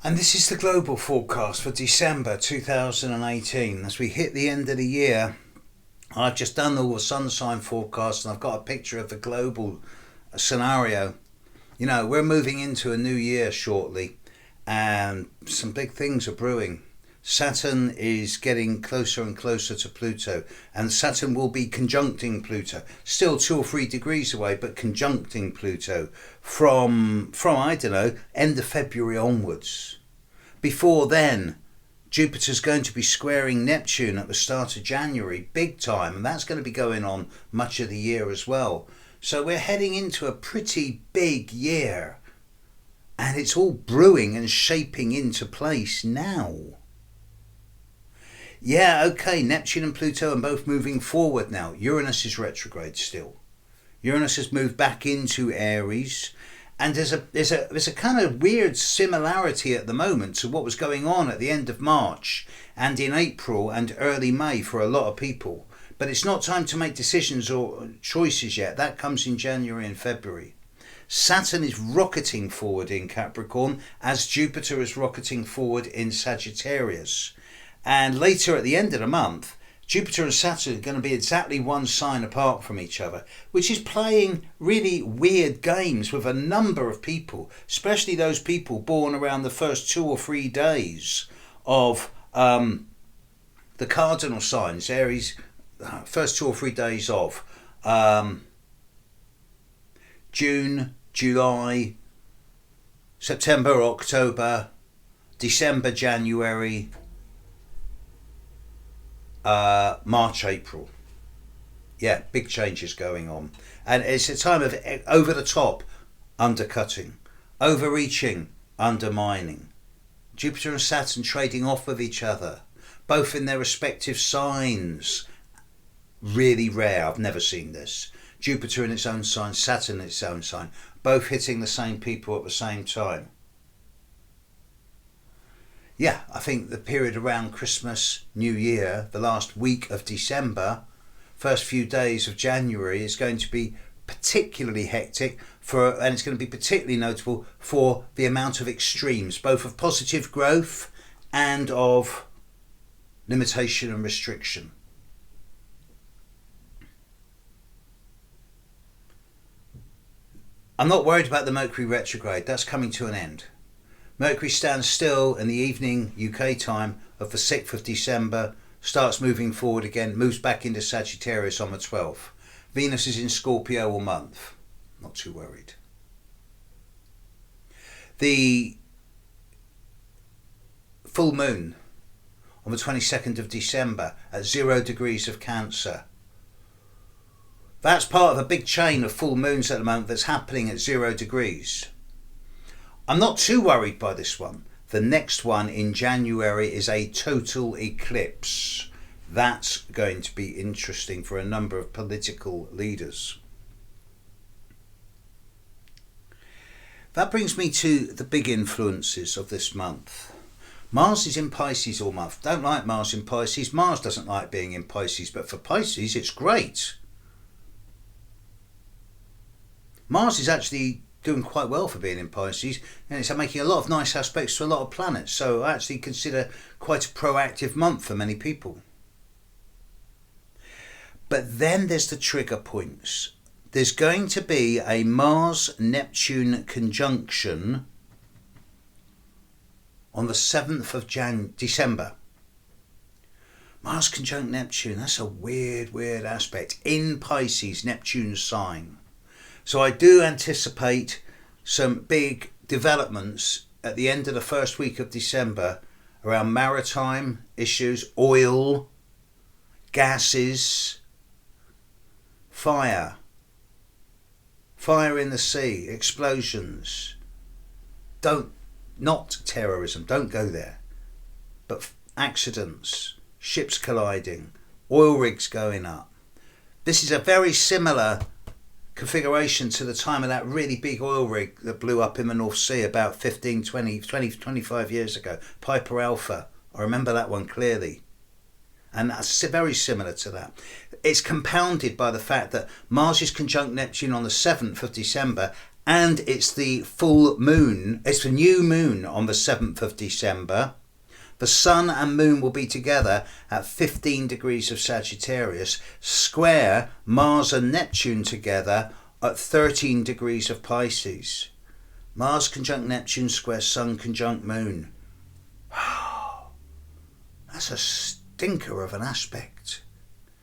And this is the global forecast for December 2018. As we hit the end of the year, I've just done all the sun sign forecast and I've got a picture of the global scenario. You know, we're moving into a new year shortly and some big things are brewing. Saturn is getting closer and closer to Pluto, and Saturn will be conjuncting Pluto, still 2 or 3 degrees away, but conjuncting Pluto from I don't know, end of February onwards. Before then, Jupiter's going to be squaring Neptune at the start of January, big time, and that's going to be going on much of the year as well. So we're heading into a pretty big year, and it's all brewing and shaping into place now. Yeah, okay, Neptune and Pluto are both moving forward now. Uranus is retrograde still. Uranus has moved back into Aries, and there's a kind of weird similarity at the moment to what was going on at the end of March and in April and early May for a lot of people. But it's not time to make decisions or choices yet. That comes in January and February. Saturn is rocketing forward in Capricorn as Jupiter is rocketing forward in Sagittarius. And later at the end of the month, Jupiter and Saturn are going to be exactly one sign apart from each other, which is playing really weird games with a number of people, especially those people born around the first 2 or 3 days of the cardinal signs, Aries, first 2 or 3 days of June, July, September, October, December, January, March, April. Yeah, big changes going on. And it's a time of over the top undercutting, overreaching, undermining. Jupiter and Saturn trading off of each other, both in their respective signs. Really rare, I've never seen this. Jupiter in its own sign, Saturn in its own sign, both hitting the same people at the same time. Yeah, I think the period around Christmas, New Year, the last week of December, first few days of January is going to be particularly hectic and it's going to be particularly notable for the amount of extremes, both of positive growth and of limitation and restriction. I'm not worried about the Mercury retrograde, that's coming to an end. Mercury stands still in the evening UK time of the 6th of December, starts moving forward again, moves back into Sagittarius on the 12th. Venus is in Scorpio all month. Not too worried. The full moon on the 22nd of December at 0 degrees of Cancer. That's part of a big chain of full moons at the moment that's happening at 0 degrees. I'm not too worried by this one. The next one in January is a total eclipse. That's going to be interesting for a number of political leaders. That brings me to the big influences of this month. Mars is in Pisces all month. Don't like Mars in Pisces. Mars doesn't like being in Pisces, but for Pisces it's great. Mars is actually doing quite well for being in Pisces, and it's making a lot of nice aspects to a lot of planets, so I actually consider quite a proactive month for many people. But then there's the trigger points. There's going to be a Mars-Neptune conjunction on the 7th of December. Mars conjunct Neptune, that's a weird aspect. In Pisces, Neptune's sign. So I do anticipate some big developments at the end of the first week of December around maritime issues, oil, gases, fire in the sea, explosions. Not terrorism, don't go there. But accidents, ships colliding, oil rigs going up. This is a very similar configuration to the time of that really big oil rig that blew up in the North Sea about 15, 20, 25 years ago. Piper Alpha. I remember that one clearly. And that's very similar to that. It's compounded by the fact that Mars is conjunct Neptune on the 7th of December And it's the full moon, it's the new moon on the 7th of December. The sun and moon will be together at 15 degrees of Sagittarius, square Mars and Neptune together at 13 degrees of Pisces. Mars conjunct Neptune square Sun conjunct Moon. That's a stinker of an aspect.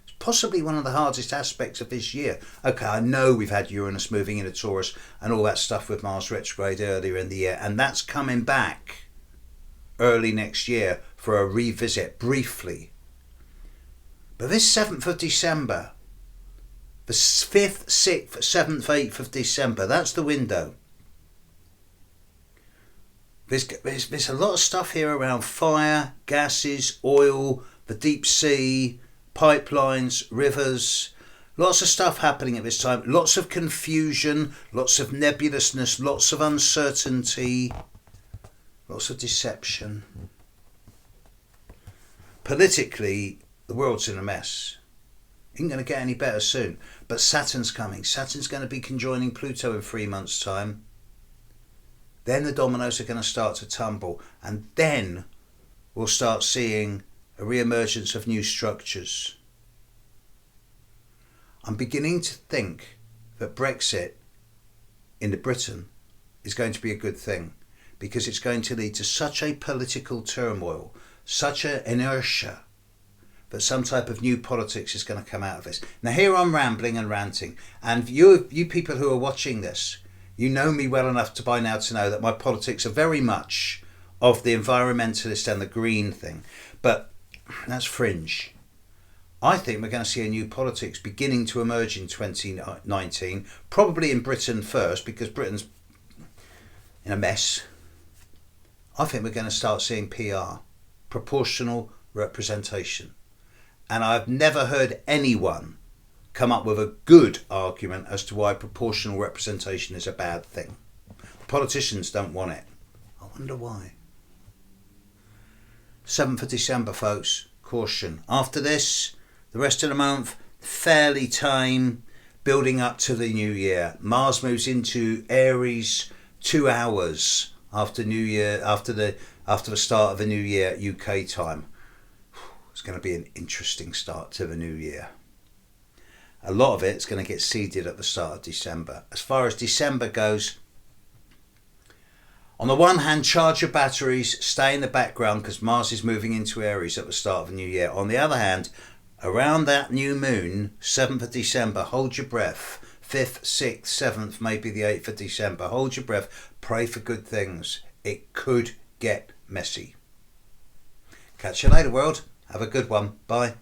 It's possibly one of the hardest aspects of this year. Okay, I know we've had Uranus moving into Taurus and all that stuff with Mars retrograde earlier in the year, and that's coming back early next year for a revisit briefly. But this 7th of December, the 5th, 6th, 7th, 8th of December, that's the window. There's a lot of stuff here around fire, gases, oil, the deep sea, pipelines, rivers. Lots of stuff happening at this time. Lots of confusion, lots of nebulousness, lots of uncertainty, lots of deception. Politically, the world's in a mess. Ain't going to get any better soon. But Saturn's coming. Saturn's going to be conjoining Pluto in 3 months' time. Then the dominoes are going to start to tumble. And then we'll start seeing a re-emergence of new structures. I'm beginning to think that Brexit in Britain is going to be a good thing, because it's going to lead to such a political turmoil, such an inertia, that some type of new politics is going to come out of this. Now here I'm rambling and ranting, and you people who are watching this, you know me well enough to by now to know that my politics are very much of the environmentalist and the green thing, but that's fringe. I think we're going to see a new politics beginning to emerge in 2019, probably in Britain first, because Britain's in a mess. I think we're going to start seeing PR, proportional representation. And I've never heard anyone come up with a good argument as to why proportional representation is a bad thing. Politicians don't want it. I wonder why. 7th of December, folks. Caution. After this, the rest of the month, fairly tame, building up to the new year. Mars moves into Aries 2 hours after New Year, after the start of the new year UK time. It's going to be an interesting start to the new year. A lot of it's going to get seeded at the start of December. As far as December goes, on the one hand, charge your batteries, stay in the background because Mars is moving into Aries at the start of the new year. On the other hand, around that new moon, 7th of December, hold your breath. 5th, 6th, 7th, maybe the 8th of December. Hold your breath. Pray for good things. It could get messy. Catch you later, world. Have a good one. Bye.